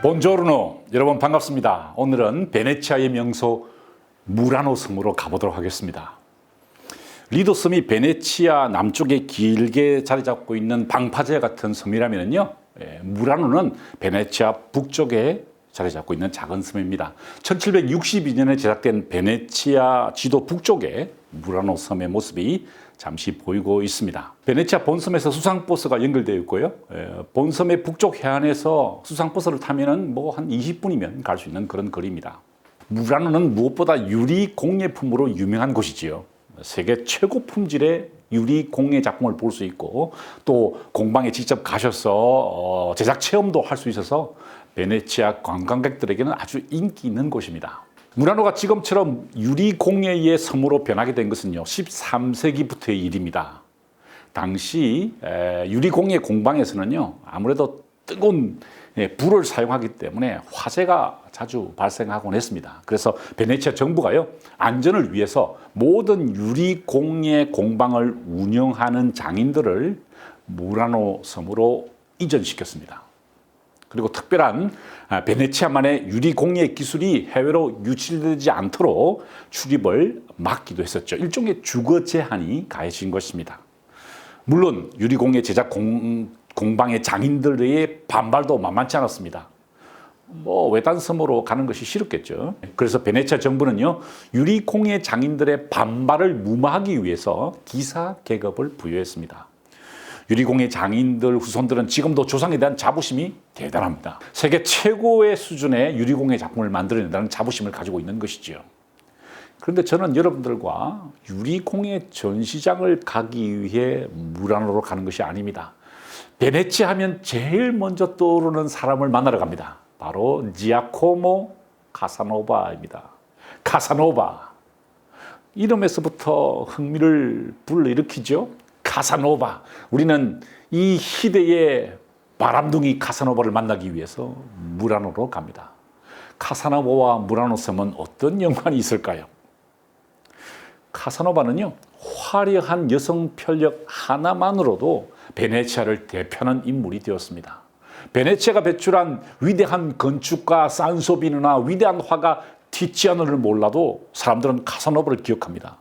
본조르노, 여러분 반갑습니다. 오늘은 베네치아의 명소 무라노 섬으로 가보도록 하겠습니다. 리도 섬이 베네치아 남쪽에 길게 자리 잡고 있는 방파제 같은 섬이라면요, 무라노는 베네치아 북쪽에 자리 잡고 있는 작은 섬입니다. 1762년에 제작된 베네치아 지도 북쪽에 무라노 섬의 모습이 잠시 보이고 있습니다. 베네치아 본섬에서 수상버스가 연결되어 있고요. 본섬의 북쪽 해안에서 수상버스를 타면은 한 20분이면 갈 수 있는 그런 거리입니다. 무라노는 무엇보다 유리 공예품으로 유명한 곳이지요. 세계 최고 품질의 유리 공예 작품을 볼 수 있고 또 공방에 직접 가셔서 제작 체험도 할 수 있어서 베네치아 관광객들에게는 아주 인기 있는 곳입니다. 무라노가 지금처럼 유리 공예의 섬으로 변하게 된 것은요, 13세기부터의 일입니다. 당시 유리 공예 공방에서는요, 아무래도 뜨거운 불을 사용하기 때문에 화재가 자주 발생하곤 했습니다. 그래서 베네치아 정부가요, 안전을 위해서 모든 유리 공예 공방을 운영하는 장인들을 무라노 섬으로 이전시켰습니다. 그리고 특별한 베네치아만의 유리 공예 기술이 해외로 유출되지 않도록 출입을 막기도 했었죠. 일종의 주거 제한이 가해진 것입니다. 물론 유리 공예 제작 공방의 장인들의 반발도 만만치 않았습니다. 외딴 섬으로 가는 것이 싫었겠죠. 그래서 베네치아 정부는요, 유리 공예 장인들의 반발을 무마하기 위해서 기사 계급을 부여했습니다. 유리공예 장인들 후손들은 지금도 조상에 대한 자부심이 대단합니다. 세계 최고의 수준의 유리공예 작품을 만들어낸다는 자부심을 가지고 있는 것이지요. 그런데 저는 여러분들과 유리공예 전시장을 가기 위해 무라노로 가는 것이 아닙니다. 베네치아 하면 제일 먼저 떠오르는 사람을 만나러 갑니다. 바로 지아코모 카사노바입니다. 카사노바. 이름에서부터 흥미를 불러일으키죠. 카사노바. 우리는 이 시대의 바람둥이 카사노바를 만나기 위해서 무라노로 갑니다. 카사노바와 무라노 섬은 어떤 연관이 있을까요? 카사노바는요, 화려한 여성 편력 하나만으로도 베네치아를 대표하는 인물이 되었습니다. 베네치아가 배출한 위대한 건축가 산소비누나 위대한 화가 티치아노를 몰라도 사람들은 카사노바를 기억합니다.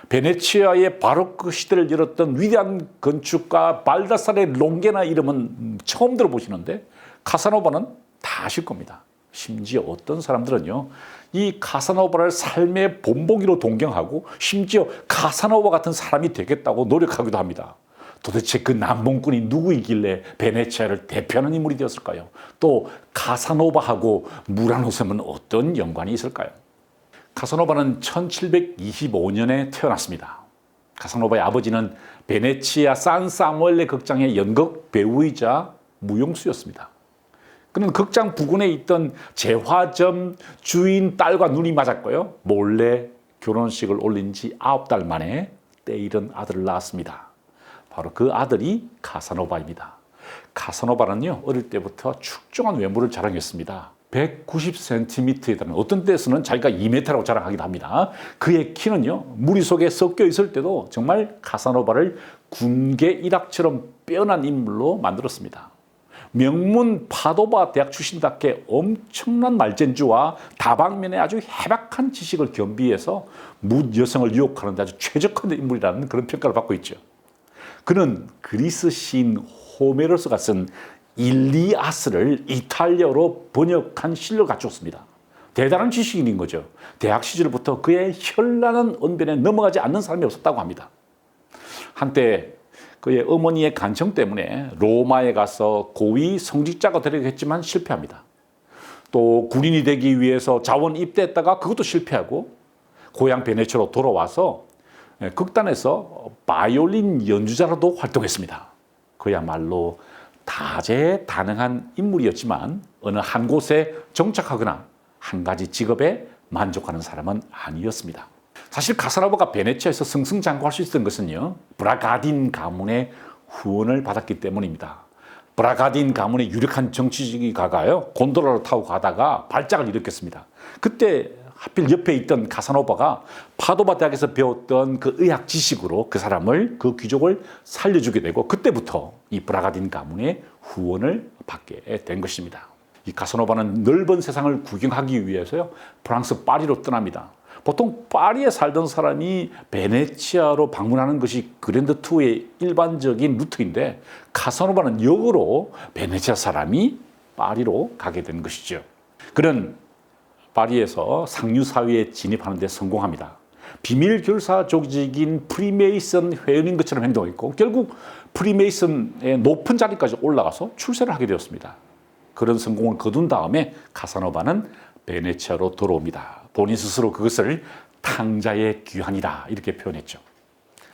베네치아의 바로크 시대를 열었던 위대한 건축가 발다사레 롱게나 이름은 처음 들어보시는데 카사노바는 다 아실 겁니다. 심지어 어떤 사람들은요, 이 카사노바를 삶의 본보기로 동경하고 심지어 카사노바 같은 사람이 되겠다고 노력하기도 합니다. 도대체 그 남봉꾼이 누구이길래 베네치아를 대표하는 인물이 되었을까요? 또 카사노바하고 무라노 섬은 어떤 연관이 있을까요? 카사노바는 1725년에 태어났습니다. 카사노바의 아버지는 베네치아 산 사무엘레 극장의 연극 배우이자 무용수였습니다. 그는 극장 부근에 있던 제화점 주인 딸과 눈이 맞았고요, 몰래 결혼식을 올린 지 9달 만에 때이른 아들을 낳았습니다. 바로 그 아들이 카사노바입니다. 카사노바는요, 어릴 때부터 출중한 외모를 자랑했습니다. 190cm에 달하는, 어떤 때에서는 자기가 2m라고 자랑하기도 합니다. 그의 키는요, 무리 속에 섞여 있을 때도 정말 카사노바를 군계 일학처럼 빼어난 인물로 만들었습니다. 명문 파도바 대학 출신답게 엄청난 말재주와 다방면에 아주 해박한 지식을 겸비해서 뭇 여성을 유혹하는 데 아주 최적화된 인물이라는 그런 평가를 받고 있죠. 그는 그리스 시인 호메로스가 쓴 일리아스를 이탈리아로 번역한 실력을 갖췄습니다. 대단한 지식인인 거죠. 대학 시절부터 그의 현란한 언변에 넘어가지 않는 사람이 없었다고 합니다. 한때 그의 어머니의 간청 때문에 로마에 가서 고위 성직자가 되려고 했지만 실패합니다. 또 군인이 되기 위해서 자원 입대했다가 그것도 실패하고 고향 베네치아로 돌아와서 극단에서 바이올린 연주자로도 활동했습니다. 그야말로 다재다능한 인물이었지만 어느 한 곳에 정착하거나 한 가지 직업에 만족하는 사람은 아니었습니다. 사실 카사노바가 베네치아에서 승승장구할 수 있었던 것은요, 브라가딘 가문의 후원을 받았기 때문입니다. 브라가딘 가문의 유력한 정치가가요, 곤돌라를 타고 가다가 발작을 일으켰습니다. 그때 하필 옆에 있던 카사노바가 파도바 대학에서 배웠던 그 의학 지식으로 그 사람을, 그 귀족을 살려주게 되고, 그때부터 이 브라가딘 가문의 후원을 받게 된 것입니다. 이 가사노바는 넓은 세상을 구경하기 위해서요, 프랑스 파리로 떠납니다. 보통 파리에 살던 사람이 베네치아로 방문하는 것이 그랜드 투어의 일반적인 루트인데, 가사노바는 역으로 베네치아 사람이 파리로 가게 된 것이죠. 그는 파리에서 상류 사회에 진입하는 데 성공합니다. 비밀 결사 조직인 프리메이슨 회원인 것처럼 행동했고, 결국 프리메이슨의 높은 자리까지 올라가서 출세를 하게 되었습니다. 그런 성공을 거둔 다음에 가사노바는 베네치아로 돌아옵니다. 본인 스스로 그것을 탕자의 귀환이다 이렇게 표현했죠.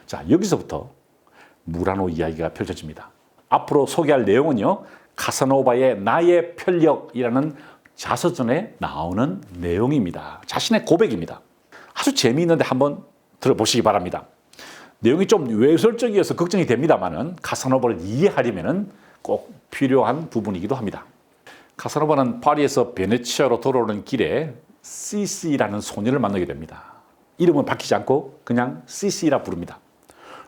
자, 여기서부터 무라노 이야기가 펼쳐집니다. 앞으로 소개할 내용은요, 가사노바의 나의 편력이라는 자서전에 나오는 내용입니다. 자신의 고백입니다. 아주 재미있는데 한번 들어보시기 바랍니다. 내용이 좀 외설적이어서 걱정이 됩니다만은 가사노바를 이해하려면 꼭 필요한 부분이기도 합니다. 가사노바는 파리에서 베네치아로 돌아오는 길에 시시라는 소녀를 만나게 됩니다. 이름은 밝히지 않고 그냥 시시라 부릅니다.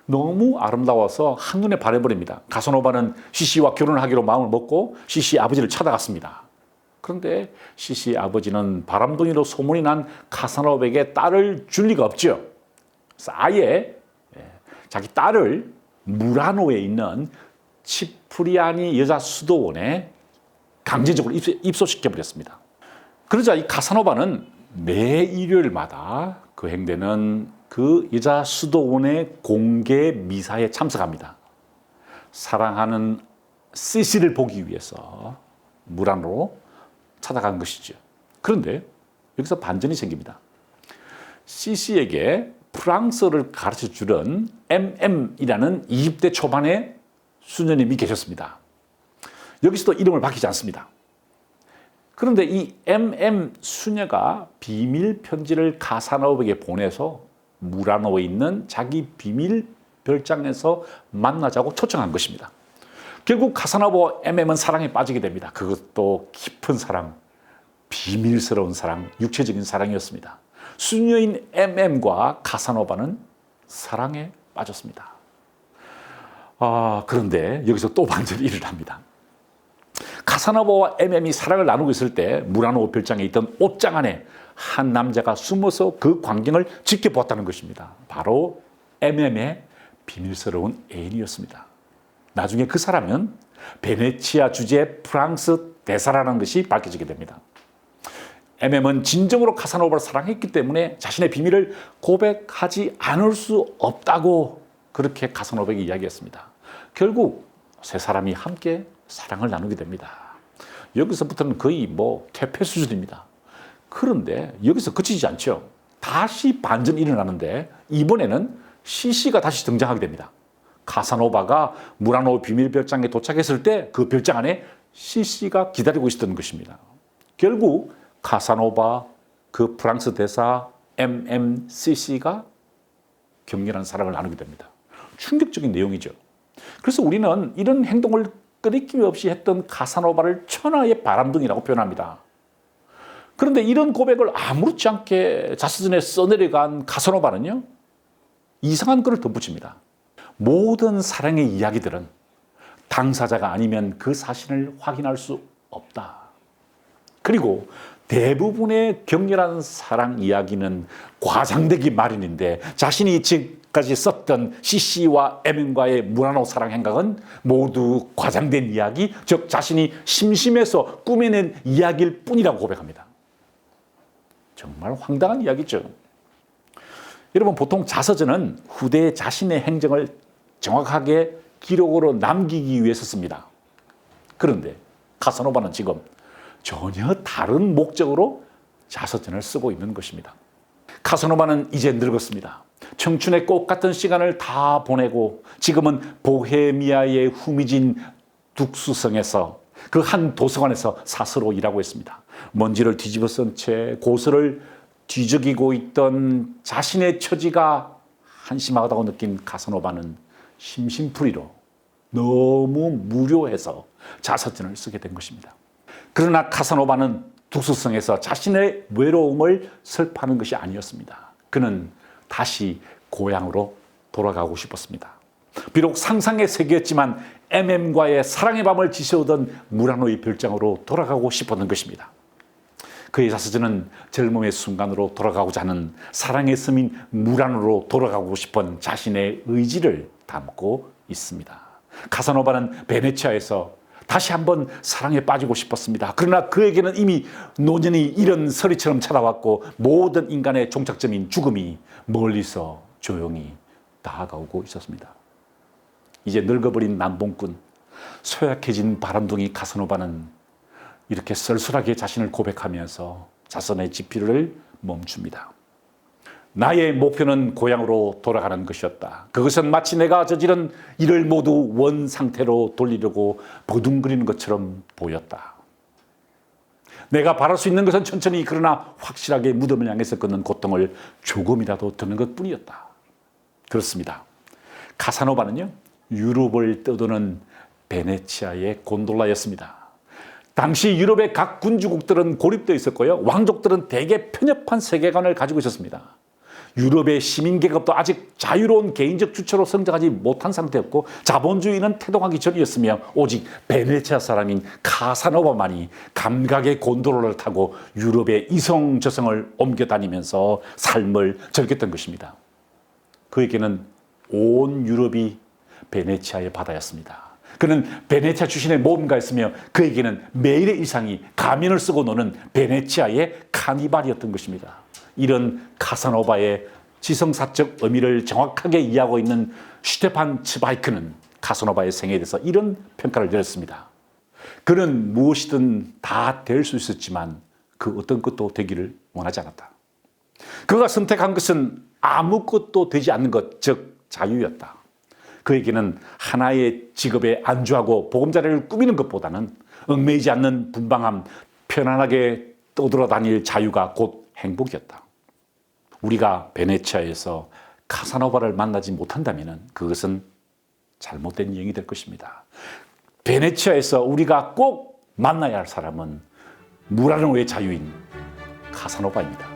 너무 아름다워서 한눈에 반해버립니다. 가사노바는 시시와 결혼하기로 마음을 먹고 시시 아버지를 찾아갔습니다. 그런데 시시 아버지는 바람둥이로 소문이 난 가사노바에게 딸을 줄 리가 없죠. 그래서 아예 자기 딸을 무라노에 있는 치프리아니 여자 수도원에 강제적으로 입소시켜버렸습니다. 그러자 이 가사노바는 매 일요일마다 거행되는 그 여자 수도원의 공개 미사에 참석합니다. 사랑하는 시시를 보기 위해서 무라노로 찾아간 것이죠. 그런데 여기서 반전이 생깁니다. 시시에게 프랑스어를 가르쳐 주는 MM이라는 20대 초반의 수녀님이 계셨습니다. 여기서도 이름을 밝히지 않습니다. 그런데 이 MM 수녀가 비밀 편지를 가사노바에게 보내서 무라노에 있는 자기 비밀 별장에서 만나자고 초청한 것입니다. 결국 가사노바와 MM은 사랑에 빠지게 됩니다. 그것도 깊은 사랑, 비밀스러운 사랑, 육체적인 사랑이었습니다. 수녀인 MM과 가사노바는 사랑에 빠졌습니다. 그런데 여기서 또 반전이 일어납니다. 가사노바와 MM이 사랑을 나누고 있을 때 무라노 별장에 있던 옷장 안에 한 남자가 숨어서 그 광경을 지켜보았다는 것입니다. 바로 MM의 비밀스러운 애인이었습니다. 나중에 그 사람은 베네치아 주재 프랑스 대사라는 것이 밝혀지게 됩니다. MM은 진정으로 가사노바를 사랑했기 때문에 자신의 비밀을 고백하지 않을 수 없다고 그렇게 가사노바에게 이야기했습니다. 결국 세 사람이 함께 사랑을 나누게 됩니다. 여기서부터는 거의 퇴폐 수준입니다. 그런데 여기서 그치지 않죠. 다시 반전이 일어나는데 이번에는 시시가 다시 등장하게 됩니다. 가사노바가 무라노 비밀 별장에 도착했을 때 그 별장 안에 시시가 기다리고 있었던 것입니다. 결국 가사노바, 그 프랑스 대사 MMCC가 격렬한 사랑을 나누게 됩니다. 충격적인 내용이죠. 그래서 우리는 이런 행동을 끄리낌 없이 했던 가사노바를 천하의 바람둥이라고 표현합니다. 그런데 이런 고백을 아무렇지 않게 자서전에 써내려간 가사노바는요, 이상한 글을 덧붙입니다. 모든 사랑의 이야기들은 당사자가 아니면 그 사실을 확인할 수 없다. 그리고 대부분의 격렬한 사랑 이야기는 과장되기 마련인데 자신이 지금까지 썼던 CC와 MM과의 무라노 사랑 행각은 모두 과장된 이야기, 즉 자신이 심심해서 꾸며낸 이야기일 뿐이라고 고백합니다. 정말 황당한 이야기죠. 여러분, 보통 자서전은 후대에 자신의 행적을 정확하게 기록으로 남기기 위해서 씁니다. 그런데 가사노바는 지금 전혀 다른 목적으로 자서전을 쓰고 있는 것입니다. 가사노바는 이제 늙었습니다. 청춘의 꽃 같은 시간을 다 보내고 지금은 보헤미아의 후미진 둑수성에서 그 한 도서관에서 사서로 일하고 있습니다. 먼지를 뒤집어 쓴 채 고스를 뒤적이고 있던 자신의 처지가 한심하다고 느낀 가사노바는 심심풀이로 너무 무료해서 자서전을 쓰게 된 것입니다. 그러나 가사노바는 둑수성에서 자신의 외로움을 슬퍼하는 것이 아니었습니다. 그는 다시 고향으로 돌아가고 싶었습니다. 비록 상상의 세계였지만 MM과의 사랑의 밤을 지새우던 무라노의 별장으로 돌아가고 싶었던 것입니다. 그의 자서전은 젊음의 순간으로 돌아가고자 하는 사랑의 섬인 무라노로 돌아가고 싶은 자신의 의지를 담고 있습니다. 카사노바는 베네치아에서 다시 한번 사랑에 빠지고 싶었습니다. 그러나 그에게는 이미 노년이 이런 서리처럼 찾아왔고 모든 인간의 종착점인 죽음이 멀리서 조용히 다가오고 있었습니다. 이제 늙어버린 남봉꾼, 소약해진 바람둥이 카사노바는 이렇게 쓸쓸하게 자신을 고백하면서 자선의 지피를 멈춥니다. 나의 목표는 고향으로 돌아가는 것이었다. 그것은 마치 내가 저지른 일을 모두 원 상태로 돌리려고 버둥거리는 것처럼 보였다. 내가 바랄 수 있는 것은 천천히 그러나 확실하게 무덤을 향해서 걷는 고통을 조금이라도 드는 것뿐이었다. 그렇습니다. 카사노바는요, 유럽을 떠도는 베네치아의 곤돌라였습니다. 당시 유럽의 각 군주국들은 고립되어 있었고요. 왕족들은 대개 편협한 세계관을 가지고 있었습니다. 유럽의 시민계급도 아직 자유로운 개인적 주체로 성장하지 못한 상태였고 자본주의는 태동하기 전이었으며 오직 베네치아 사람인 카사노바만이 감각의 곤돌라를 타고 유럽의 이성저성을 옮겨다니면서 삶을 즐겼던 것입니다. 그에게는 온 유럽이 베네치아의 바다였습니다. 그는 베네치아 출신의 모험가였으며 그에게는 매일의 일상이 가면을 쓰고 노는 베네치아의 카니발이었던 것입니다. 이런 카사노바의 지성사적 의미를 정확하게 이해하고 있는 슈테판 츠바이크는 카사노바의 생애에 대해서 이런 평가를 내렸습니다. 그는 무엇이든 다 될 수 있었지만 그 어떤 것도 되기를 원하지 않았다. 그가 선택한 것은 아무것도 되지 않는 것, 즉 자유였다. 그에게는 하나의 직업에 안주하고 보금자리를 꾸미는 것보다는 얽매이지 않는 분방함, 편안하게 떠돌아다닐 자유가 곧 행복이었다. 우리가 베네치아에서 카사노바를 만나지 못한다면 그것은 잘못된 여행이 될 것입니다. 베네치아에서 우리가 꼭 만나야 할 사람은 무라노의 자유인 카사노바입니다.